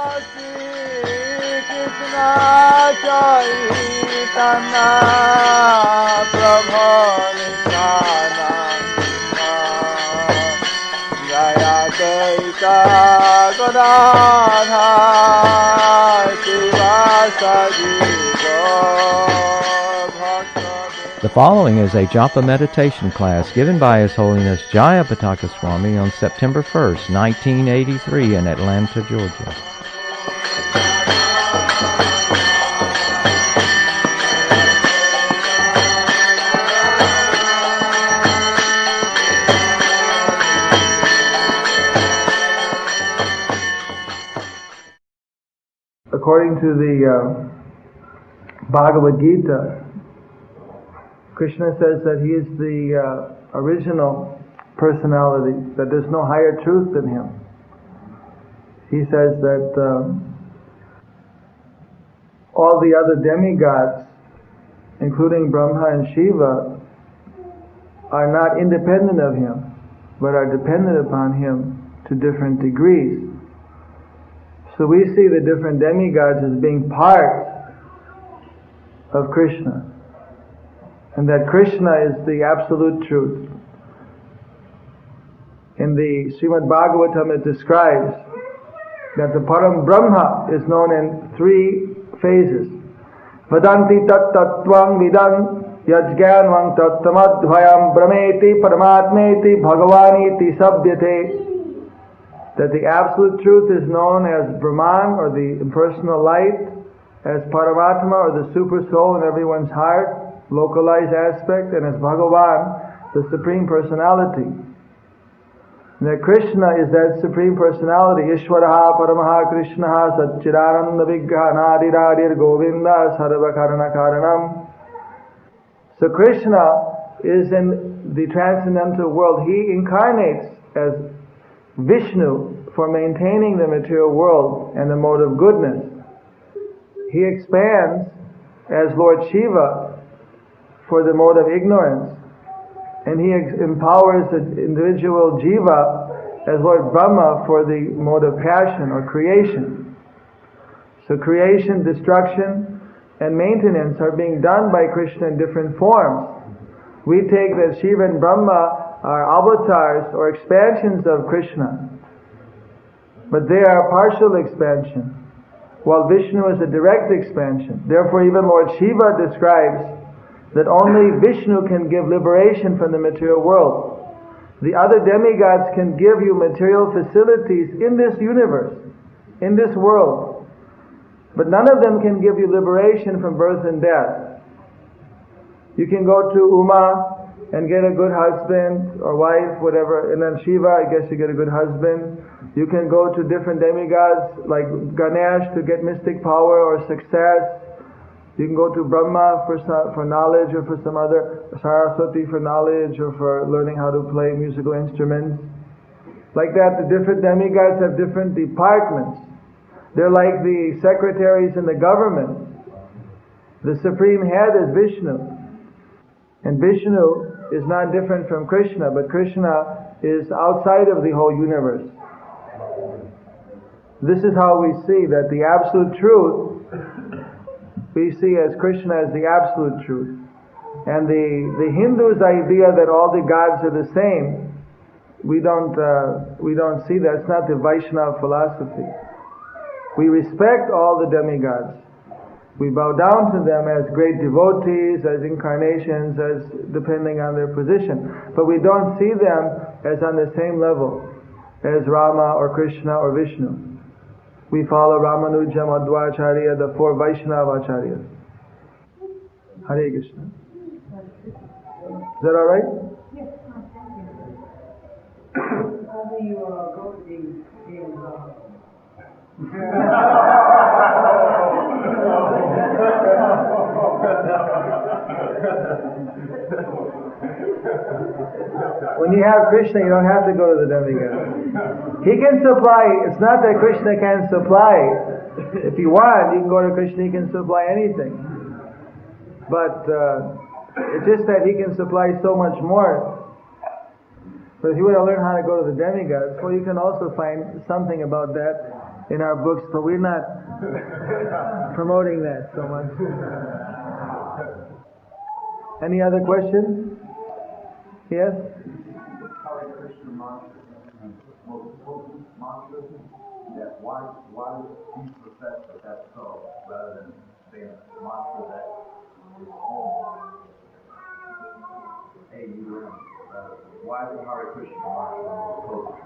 Krishna Chaitanya Prabhu Nityananda Jayapataka Swami Maharaj. The following is a Japa meditation class given by His Holiness Jayapataka Swami on September 1st, 1983 in Atlanta, Georgia. According to the Bhagavad Gita, Krishna says that he is the original personality, that there's no higher truth than him. He says that all the other demigods, including Brahma and Shiva, are not independent of him, but are dependent upon him to different degrees. So we see the different demigods as being part of Krishna, and that Krishna is the absolute truth. In the Srimad Bhagavatam it describes that the Param Brahma is known in three phases. Vadanti tat tattvam vidan yajganvang tattamadhvayam brahmeti paramatmeti bhagavaniti sabhyate. That the absolute truth is known as Brahman, or the impersonal light, as Paramatma, or the super soul in everyone's heart, localized aspect, and as Bhagavan, the Supreme Personality. And that Krishna is that Supreme Personality, Ishwaraha Paramaha Krishnaha Satchidananda Vigraha Nadiradir Govinda Sarva Karana Karanam. So Krishna is in the transcendental world. He incarnates as Vishnu for maintaining the material world and the mode of goodness. He expands as Lord Shiva for the mode of ignorance, and he empowers the individual jiva as Lord Brahma for the mode of passion or creation. So creation, destruction, and maintenance are being done by Krishna in different forms. We take that Shiva and Brahma are avatars or expansions of Krishna, but they are partial expansion, while Vishnu is a direct expansion. Therefore even Lord Shiva describes that only Vishnu can give liberation from the material world. The other demigods can give you material facilities in this universe, in this world, but none of them can give you liberation from birth and death. You can go to Uma and get a good husband or wife, whatever, and then Shiva, I guess you get a good husband. You can go to different demigods like Ganesh to get mystic power or success. You can go to Brahma for knowledge, or for some other, Saraswati for knowledge, or for learning how to play musical instruments. Like that, the different demigods have different departments. They're like the secretaries in the government. The supreme head is Vishnu. And Vishnu is not different from Krishna, but Krishna is outside of the whole universe. This is how we see that the absolute truth, we see as Krishna as the absolute truth. And the Hindus' idea that all the gods are the same, we don't see that. It's not the Vaishnava philosophy. We respect all the demigods. We bow down to them as great devotees, as incarnations, as depending on their position. But we don't see them as on the same level as Rama or Krishna or Vishnu. We follow Ramanuja, Madhvacharya, the four Vaishnava acharyas. Hare Krishna. Is that alright? Yes. How do you go to the When you have Krishna, you don't have to go to the demigod. He can supply. It's not that Krishna can supply. If you want, you can go to Krishna, he can supply anything. But it's just that he can supply so much more. But if you want to learn how to go to the demigods, well, you can also find something about that in our books, but we're not promoting that so much. Any other questions? Yes? Hare Krishna mantra, most potent mantra, that why do you profess that that's so, rather than saying a mantra that is Om, A-U-M, why is the Hare Krishna mantra most potent?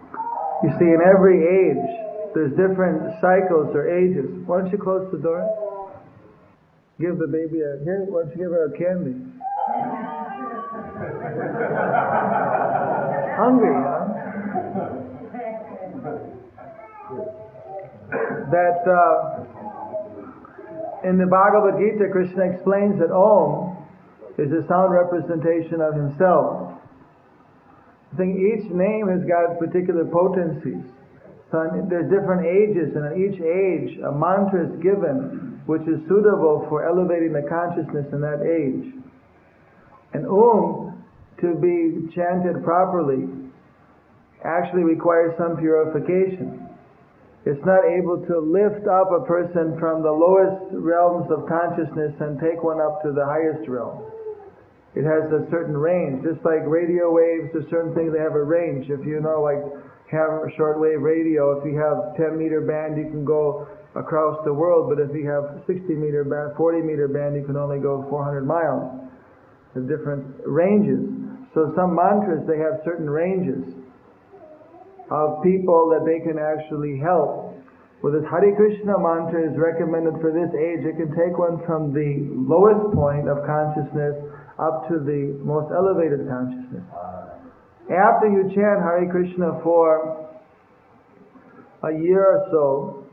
You see, in every age, there's different cycles or ages. Why don't you close the door? Give the baby here, why don't you give her a candy? Hungry, huh? That in the Bhagavad Gita, Krishna explains that Om is a sound representation of himself. I think each name has got particular potencies. So there's different ages, and in each age a mantra is given which is suitable for elevating the consciousness in that age. And to be chanted properly, actually requires some purification. It's not able to lift up a person from the lowest realms of consciousness and take one up to the highest realm. It has a certain range. Just like radio waves, there's certain things that have a range. If you know, like shortwave radio, if you have 10-meter band, you can go across the world, but if you have 60-meter band, 40-meter band, you can only go 400 miles. There's different ranges. So some mantras, they have certain ranges of people that they can actually help. Well, this Hare Krishna mantra is recommended for this age. It can take one from the lowest point of consciousness up to the most elevated consciousness. After you chant Hare Krishna for a year or so,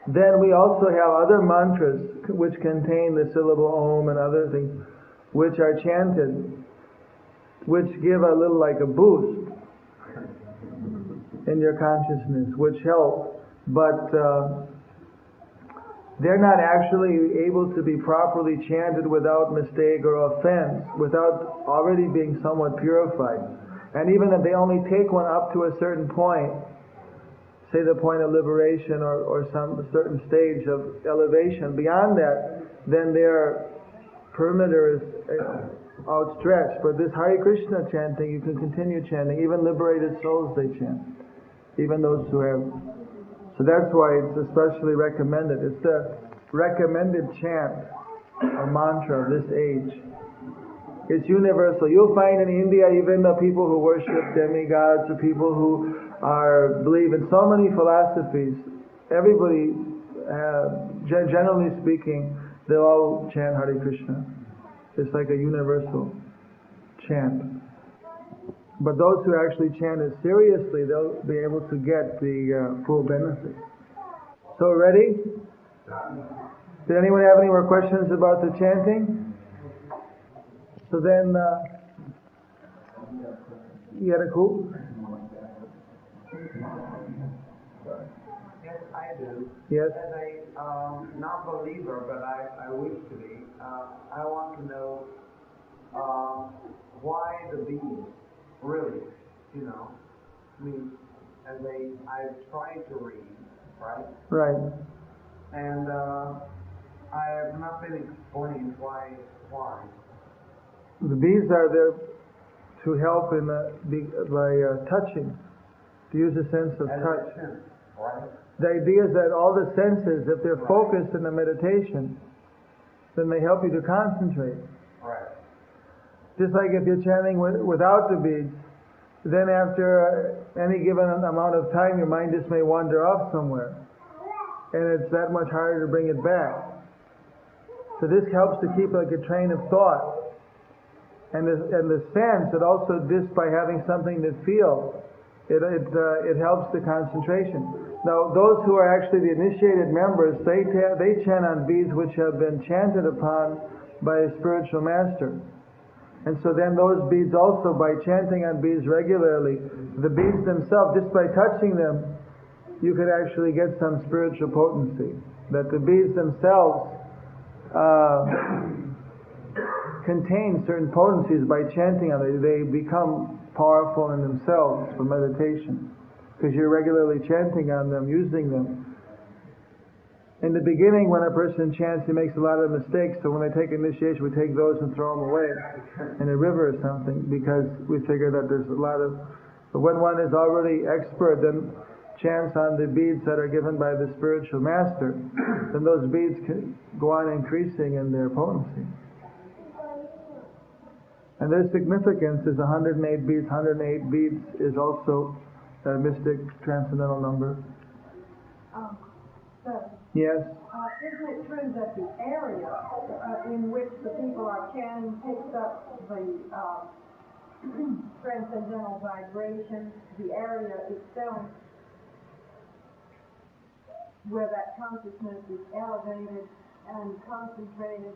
then we also have other mantras which contain the syllable Om and other things which are chanted, which give a little like a boost in your consciousness, which help, but they're not actually able to be properly chanted without mistake or offense, without already being somewhat purified. And even if they only take one up to a certain point, say the point of liberation or some certain stage of elevation, beyond that, then their perimeter is outstretched. But this Hare Krishna chanting, you can continue chanting. Even liberated souls, they chant. Even those who have. So that's why it's especially recommended. It's the recommended chant or mantra of this age. It's universal. You'll find in India even the people who worship demigods or people who believe in so many philosophies. Everybody, generally speaking, they all chant Hare Krishna. It's like a universal chant. But those who actually chant it seriously, they'll be able to get the full benefit. So ready? Did anyone have any more questions about the chanting? So then, you had a clue? Yes, I do. Yes? As a non-believer, but I wish to be, I want to know why the bees, really, I mean, I've tried to read, right? Right. And I have not been explained why. The bees are there to help in by touching, to use a sense of touch. Right. The idea is that all the senses, if they're focused in the meditation, then they help you to concentrate. Right. Just like if you're chanting without the beads, then after any given amount of time, your mind just may wander off somewhere. And it's that much harder to bring it back. So this helps to keep like a train of thought. And the sense, it also just by having something to feel, it helps the concentration. Now, those who are actually the initiated members, they chant on beads which have been chanted upon by a spiritual master. And so then those beads also, by chanting on beads regularly, the beads themselves, just by touching them, you could actually get some spiritual potency. That the beads themselves contain certain potencies by chanting on it. They become powerful in themselves for meditation. Because you're regularly chanting on them, using them. In the beginning, when a person chants, he makes a lot of mistakes. So when they take initiation, we take those and throw them away in a river or something, because we figure that there's a lot of. But when one is already expert, then chants on the beads that are given by the spiritual master, then those beads can go on increasing in their potency. And their significance is 108 beads. 108 beads is also a mystic transcendental number. Yes. Isn't it true that the area in which the people are chanting picks up the transcendental vibration, the area itself, where that consciousness is elevated and concentrated,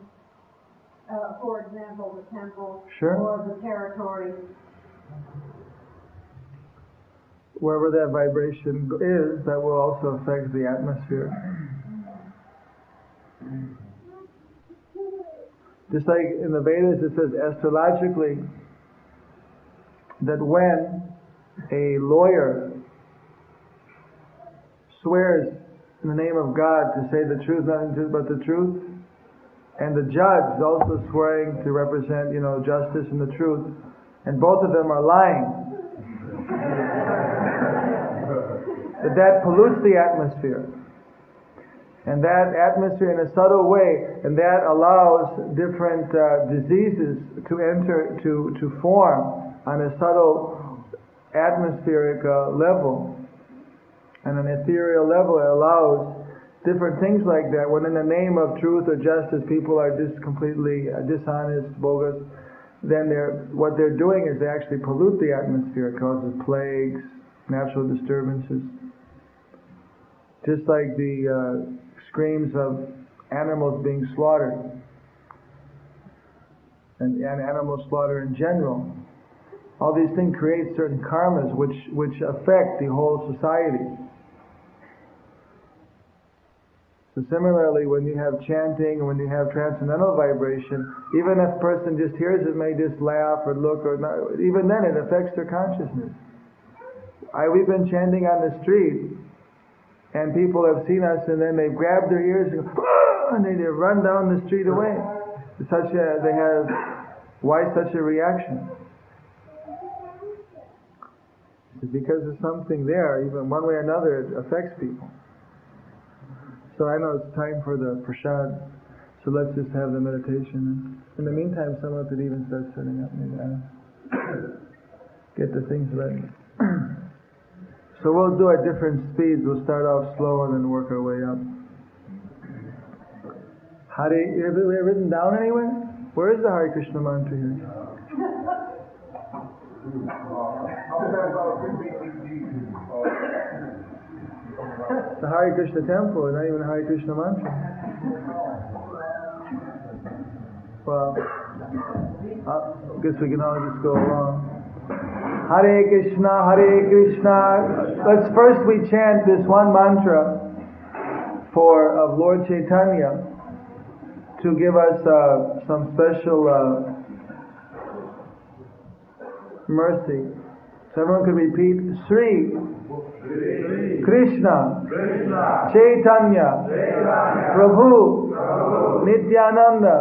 for example, the temple or the territory? Wherever that vibration is, that will also affect the atmosphere. Just like in the Vedas it says astrologically that when a lawyer swears in the name of God to say the truth, nothing but the truth, and the judge is also swearing to represent, justice and the truth, and both of them are lying, that pollutes the atmosphere. And that atmosphere in a subtle way, and that allows different diseases to enter, to form on a subtle atmospheric level. And an ethereal level, it allows different things like that. When in the name of truth or justice people are just completely dishonest, bogus, then what they're doing is they actually pollute the atmosphere. It causes plagues, natural disturbances. Just like the screams of animals being slaughtered, and animal slaughter in general. All these things create certain karmas which affect the whole society. So similarly, when you have chanting, when you have transcendental vibration, even if a person just hears it, may just laugh or look or not, even then it affects their consciousness. We've been chanting on the street, and people have seen us, and then they've grabbed their ears and go, and they run down the street away. Why such a reaction? It's because there's something there, even one way or another, it affects people. So I know it's time for the prasad, so let's just have the meditation. In the meantime, someone could even start setting up, maybe get the things ready. So we'll do at different speeds. We'll start off slow and then work our way up. Have we written down anywhere? Where is the Hare Krishna mantra here? The Hare Krishna temple, not even a Hare Krishna mantra. Well, I guess we can all just go along. Hare Krishna, Hare Krishna. First we chant this one mantra of Lord Chaitanya to give us some special mercy. So everyone can repeat: Sri Krishna Chaitanya Prabhu Nityananda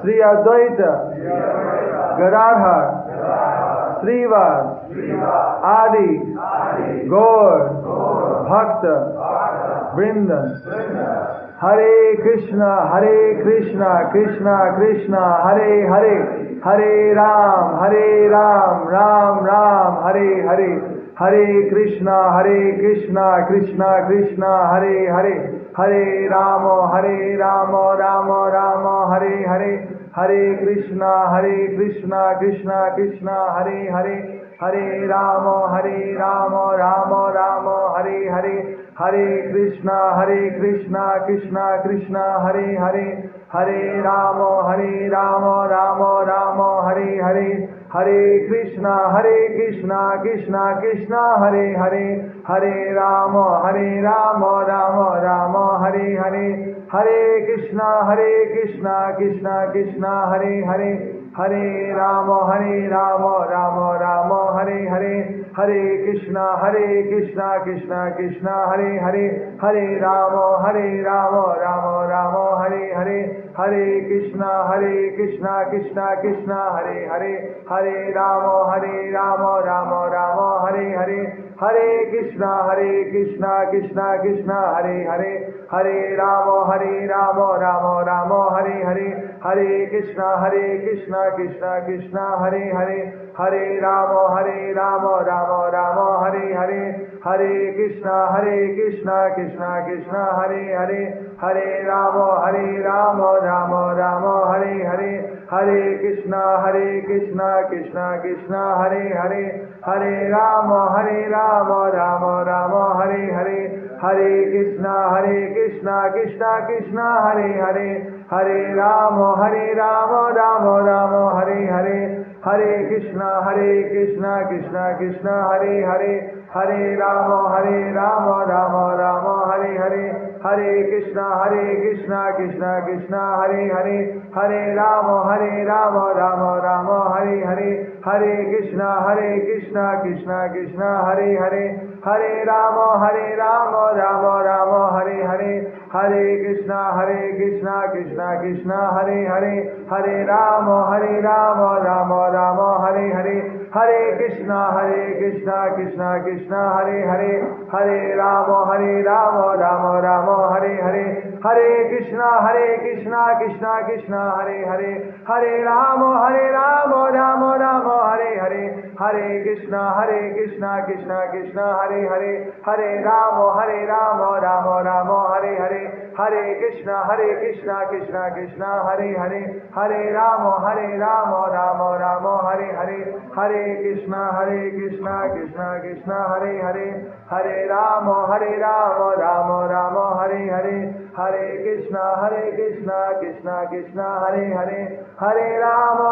Sri Advaita Gadadhar Srivas Adi Gaur Bhakta Vrinda. Hare Krishna, Krishna Krishna, Hare Hare, Hare Ram, Ram Ram, Hare Hare. Hare Krishna, Krishna Krishna, Hare Hare, Hare Rama, Rama Hare Hare. Hare Krishna, Krishna Krishna, Hare Hare, Hare Rama, Rama Hare Hare. Hare Krishna, Krishna Krishna, Hare Hare, Hare Rama, Rama Hare Hare. Hare Krishna, Krishna Krishna, Hare Hare, Hare Rama, Rama Hare Hare. Hare Krishna, Krishna Krishna, Hare Hare, Hare Rama Rama Rama Hare Hare, Hare Krishna Krishna Krishna Hare Hare, Hare Rama Rama Rama Hare Hare, Hare Krishna Krishna Krishna Hare Hare, Hare Rama Rama Rama Hare Hare, Hare Krishna Krishna Krishna Hare Hare, Hare Rama Rama Rama Hare Hare, Hare Krishna Krishna Krishna Hare Hare, Hare Rama Rama Rama Hare Hare, Hare Krishna Krishna Krishna Hare Hare, Hare Rama Rama Rama Hare Hare, Hare Krishna Krishna Krishna Hare Hare, Hare Rama Rama Rama Hare Hare, Hare Krishna Krishna Krishna Hare Hare, Hare Rama Rama Rama Hare Hare, Hare Krishna Krishna Krishna Hare Hare, Hare Rama Rama Rama Hare Hare, Hare Krishna Krishna Krishna Hare Hare, Hare Rama Rama Rama Hare Hare, Hare Krishna Krishna Krishna Hare Hare, Hare Rama Rama Rama Hare Hare, Hare Krishna Krishna Krishna Hare Hare, Hare Rama Rama Rama Hare Hare, Hare Krishna Krishna Krishna Hare Hare, Hare Rama Rama Rama Hare Hare, Hare Krishna Krishna Krishna Hare Hare, Hare Rama Rama Rama Hare Hare, Hare Krishna Krishna Krishna Hare Hare, Hare Rama Rama Rama Hare Hare, Hare Krishna Krishna Krishna Hare Hare, Hare Rama Rama Rama Hare Hare, Hare Krishna Krishna Krishna Hare Hare, Hare Rama Rama Rama Hare Hare, Hare Krishna Krishna Krishna Hare Hare, Hare Rama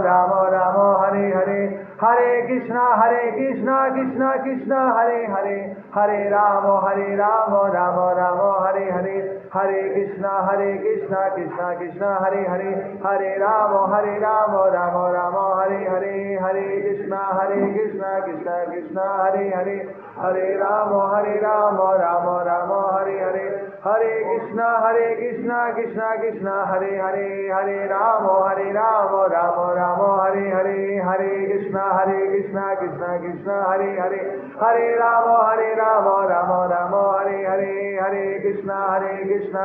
Rama Rama Hare Hare, Hare Krishna Krishna Krishna Hare Hare, Hare Rama Rama Rama Hare Hare, Hare Krishna Krishna Krishna Hare Hare, Hare Rama Rama Rama Hare Hare, Hare Krishna Krishna Krishna Hare Hare, Hare Rama Rama Rama Hare Hare, Hare Krishna Krishna Hare Hare, Hare Rama Rama Rama Hare Hare, Hare Krishna Krishna Hare Hare, Hare Rama Rama Rama Hare Hare, Hare Krishna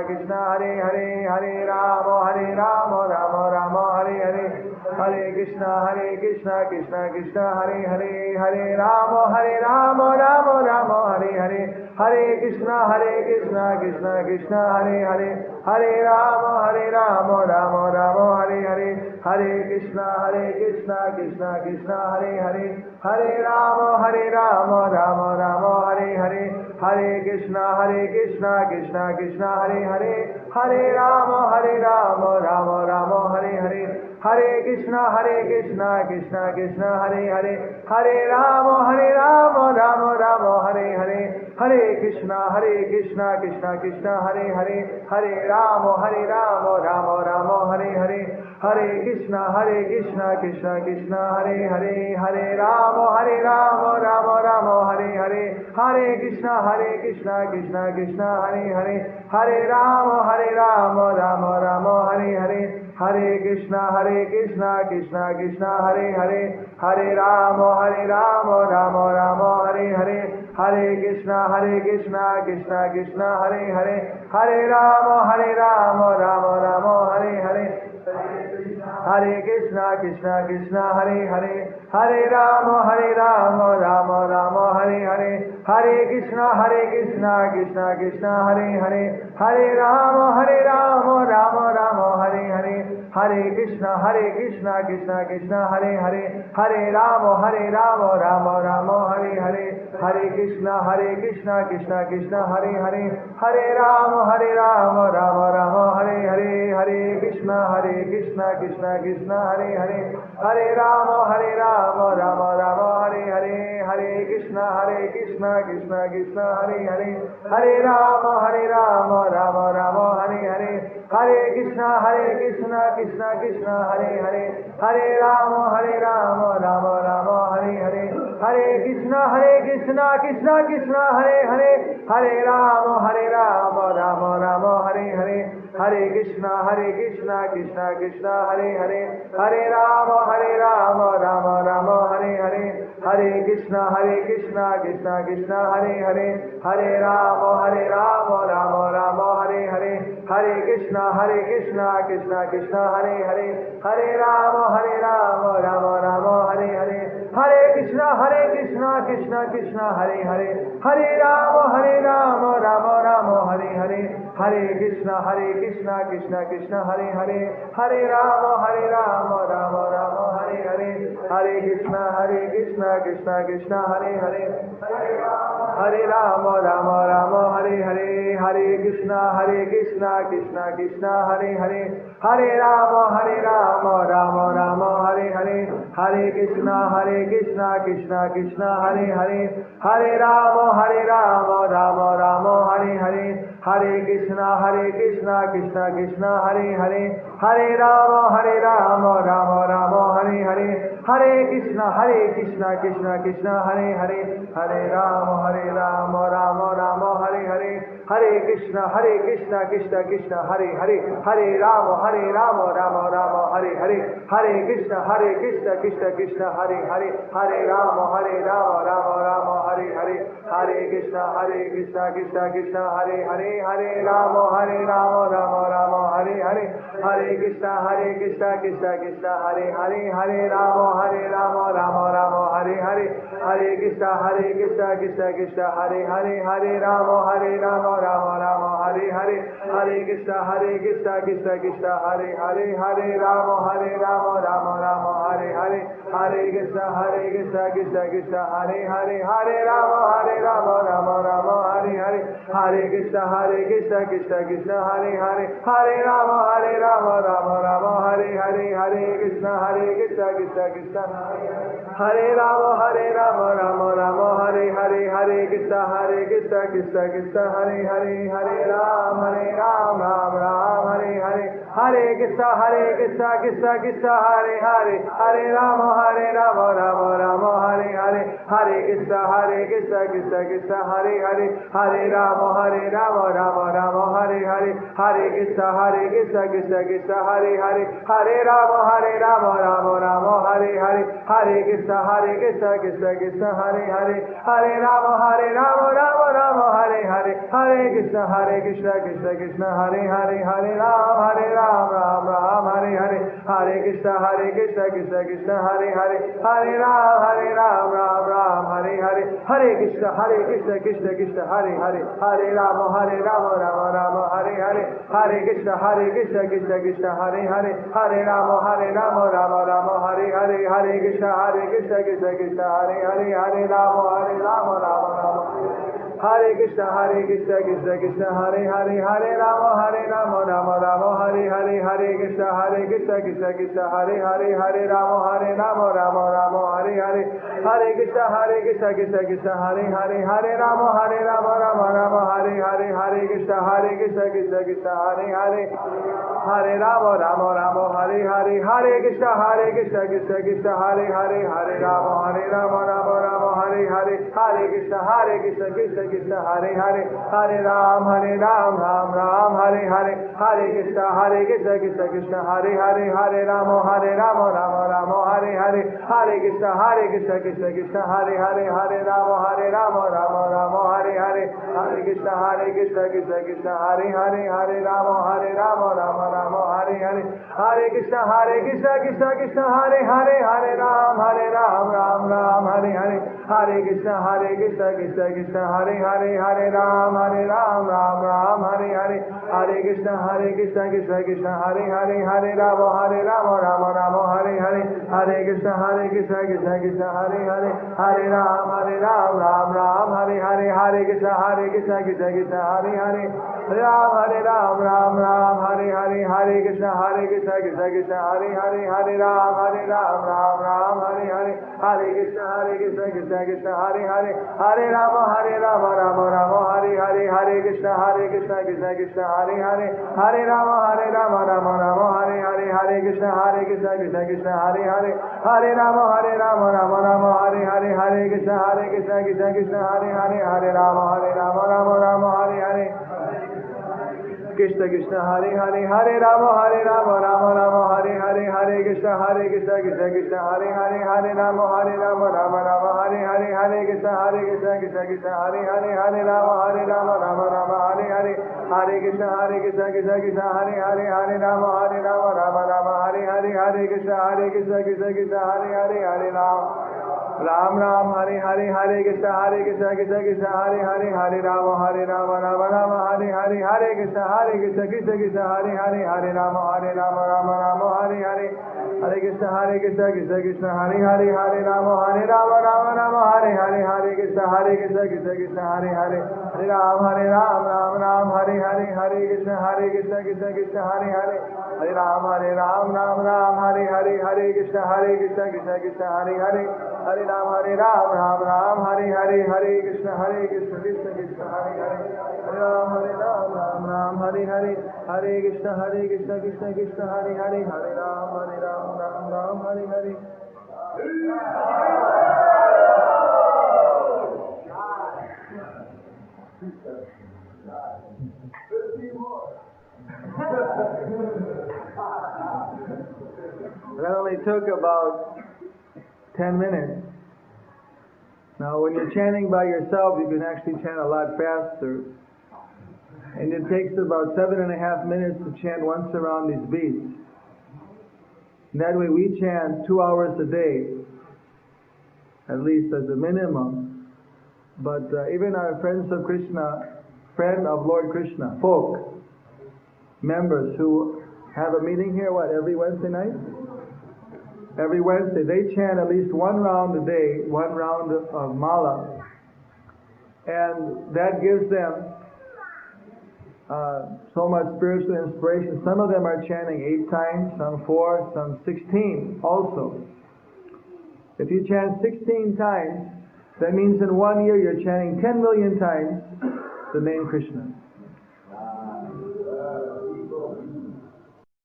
Krishna Hare Hare, Hare Rama Rama Rama Hare Hare, Hare Krishna Krishna Hare Hare, Hare Rama Rama Rama Hare Hare, Hare Krishna Krishna Hare Hare, Hare Rama Rama Rama Hare Hare, Hare Krishna Krishna Hare Hare, Hare Rama Rama Rama Hare Hare, Hare Krishna Krishna Hare Hare, Hare Rama Rama Rama Hare Hare, Hare Krishna Krishna Hare Hare, Hare Rama Rama Rama Hare Hare, Hare Krishna Krishna Hare Hare, Hare Rama Rama Rama Hare Hare, Hare Krishna Krishna Hare Hare, Hare Rama Rama Rama Hare Hare, Hare Krishna Krishna Hare Hare, Hare Rama Rama Rama Hare Hare, Hare Krishna Krishna Hare Hare, Hare Rama Rama Rama Hare Hare, Hare Krishna Krishna Hare Hare, Hare Rama Rama Rama Hare Hare, Hare Krishna Krishna Hare Hare, Hare Rama Rama Rama Hare Hare, Hare Krishna Krishna Hare Hare, Hare Rama Rama Rama Hare Hare, Hare Krishna Krishna Hare Hare, Hare Rama Rama Rama Hare Hare, Hare Krishna Krishna Hare Hare, Hare Rama Rama Rama Hare Hare, Hare Krishna Krishna Krishna Krishna Hare Hare Hare Rama Rama Rama Hare Hare Hare Krishna Krishna Krishna Hare Hare Hare Rama Rama Rama Hare Hare Hare Krishna Krishna Krishna Hare Hare Hare Rama Rama Rama Hare Hare Hare Krishna Krishna Krishna Hare Hare Hare Rama Rama Rama Hare Hare Hare Krishna Krishna Krishna Hare Hare Hare Rama Rama Rama Hare Hare Hare Krishna Krishna Krishna Hare Hare Hare Rama Rama Rama Hare Hare Hare Krishna Krishna Krishna Hare Hare Hare Rama Rama Rama Hare Hare Hare Krishna Krishna Hare Hare Hare Rama Rama Rama Hare Hare Hare Krishna Krishna Hare Hare Hare Rama Rama Rama Hare Hare Hare Krishna Krishna Hare Hare Hare Rama Rama Hare Hare Hare Krishna Krishna Hare Hare Hare Rama Rama Rama Hare Hare Hare Krishna Krishna Hare Hare Hare Rama Rama Rama Hare Hare Hare Krishna Krishna Hare Hare Hare Rama Rama Rama Hare Hare Hare Krishna Krishna Hare Hare Hare Rama Rama Rama Hare Hare Hare Krishna Krishna Hare Hare Hare Rama Rama Rama Hare Hare Hare Krishna Krishna Hare Hare Hare Rama Rama Rama Hare Hare Hare Krishna Krishna Hare Hare Hare Rama Rama Rama Hare Hare Hare Krishna Krishna Hare Hare Hare Rama Rama Rama Hare Hare Hare Krishna Krishna Hare Hare Hare Rama Rama Rama Hare Hare Hare Krishna Krishna Hare Hare Hare Rama Rama Rama Hare Hare Hare Krishna Krishna Hare Hare Hare Rama Rama Rama Hare Hare Hare Krishna Krishna Hare Hare Hare Rama Rama Rama Hare Hare Hare Krishna Krishna Hare Rama Rama Rama Hare Hare Hare Krishna Krishna Hare Hare Hare Ram Ram Ram Hare Hare Hare Krishna Krishna Hare Hare Hare Rama Rama Rama Hare Hare Hare Krishna Krishna Hare Hare Hare Rama Rama Rama Hare Hare Hare Krishna Krishna Hare Hare Hare Rama Rama Rama Hare Hare Hare Krishna Krishna Hare Hare Hare Rama Rama Rama Hare Hare Hare Krishna Krishna Hare Hare Hare Ram Ram Ram Hare Hare Hare Krishna Krishna Hare Hare Hare Ram Ram Ram Hare Hare Hare Krishna Krishna Hare Hare Hare Rama Rama Rama Hare Hare Hare Krishna Krishna Hare Hare Hare Rama Rama Rama Hare Hare Hare Krishna Krishna Hare Hare Hare Rama Rama Rama Hare Krishna Krishna Hare Hare Hare Rama Rama Rama Hare Hare Hare Krishna Krishna Hare Hare Hare Rama Rama Rama Hare Hare Hare Krishna Krishna Hare Hare Hare Rama Rama Rama Hare Hare Hare Krishna Krishna Hare Hare Hare Rama Rama Hare Hare Hare Krishna Krishna Hare Hare Hare Rama Rama Rama Hare Hare Hare Krishna Krishna Hare Hare Hare Ram Ram Ram Hare Hare Hare Krishna Hare Hare Rama Rama Rama Hare Hare Hare Krishna Krishna Hare Hare Hare Rama Rama Rama Hare Hare Hare Krishna Krishna Hare Hare Hare Rama Rama Rama Hare Hare Hare Krishna Krishna Hare Hare Hare Ram Ram Ram Hare Hare Hare Krishna Hare Krishna, Krishna Krishna, Hare Hare, Hare Ram, Ram Ram, Hare Hare, Hare Krishna, Krishna Krishna, Hare Hare, Hare Ram, Ram Ram, Hare Hare, Hare Krishna, Krishna Krishna, Hare Hare, Hare Ram, Ram Ram, Hare Hare, Hare Krishna, Krishna Krishna, Hare Hare, Hare Ram, Ram Ram, Hare Hare, Hare Krishna, Krishna Krishna, Hare Hare, Hare Ram, Ram Ram, Hare Hare, Hare Krishna, Krishna Krishna, Hare Hare, Hare Ram, Ram Ram, Hare Hare, Hare Krishna, Krishna Krishna, Hare Hare, Hare Ram, Ram Ram, Hare Hare, Hare Krishna, Krishna Krishna, Hare Hare, Hare Ram, Ram Hare Hare, Hare Krishna, Krishna Hare Hare, Hare Ram, Ram Hare Hare, Krishna Krishna, Hare Hare, Hare Ram, Ram Hare Hare, Hare Krishna, Krishna Krishna, Hare Hare, Hare Ram, Ram Hare Hare, Hare Krishna, Krishna Hare Hare, Hare Ram, Ram Hare Hare, Hare Krishna, Krishna Hare Hare, Hare Ram, Ram Hare Hare, Hare Krishna, Krishna Hare Hare, Hare Ram, Ram Hare Hare, Hare Krishna, Krishna Hare Hare, Hare Ram, Ram Hare Hare, Hare Krishna, Krishna Hare Hare, Hare Ram, Ram Hare Hare, Hare Krishna, Krishna Hare Hare, Hare Ram, Ram Hare Hare, Hare Krishna, Krishna Hare Hare, Hare Ram, Ram Hare Hare, Hare Krishna, Krishna Hare Hare, Hare Ram, Ram Hare Hare, Hare Krishna, Krishna Hare Hare, Hare Ram, Ram Hare Hare, Hare Krishna, Krishna Hare Hare, Hare Ram, Ram Hare Hare, Hare Krishna, Krishna Hare Hare, Hare Ram, Hare Hare. That only took about 10 minutes. Now when you're chanting by yourself, you can actually chant a lot faster. And it takes about 7.5 minutes to chant once around these beats. And that way we chant 2 hours a day, at least as a minimum. But even our friends of Krishna, friend of Lord Krishna, folk, members who have a meeting here, every Wednesday night? Every Wednesday, they chant at least 1 round a day, 1 round of mala. And that gives them so much spiritual inspiration. Some of them are chanting 8 times, some 4, some 16 also. If you chant 16 times, that means in 1 year you're chanting 10 million times the name Krishna.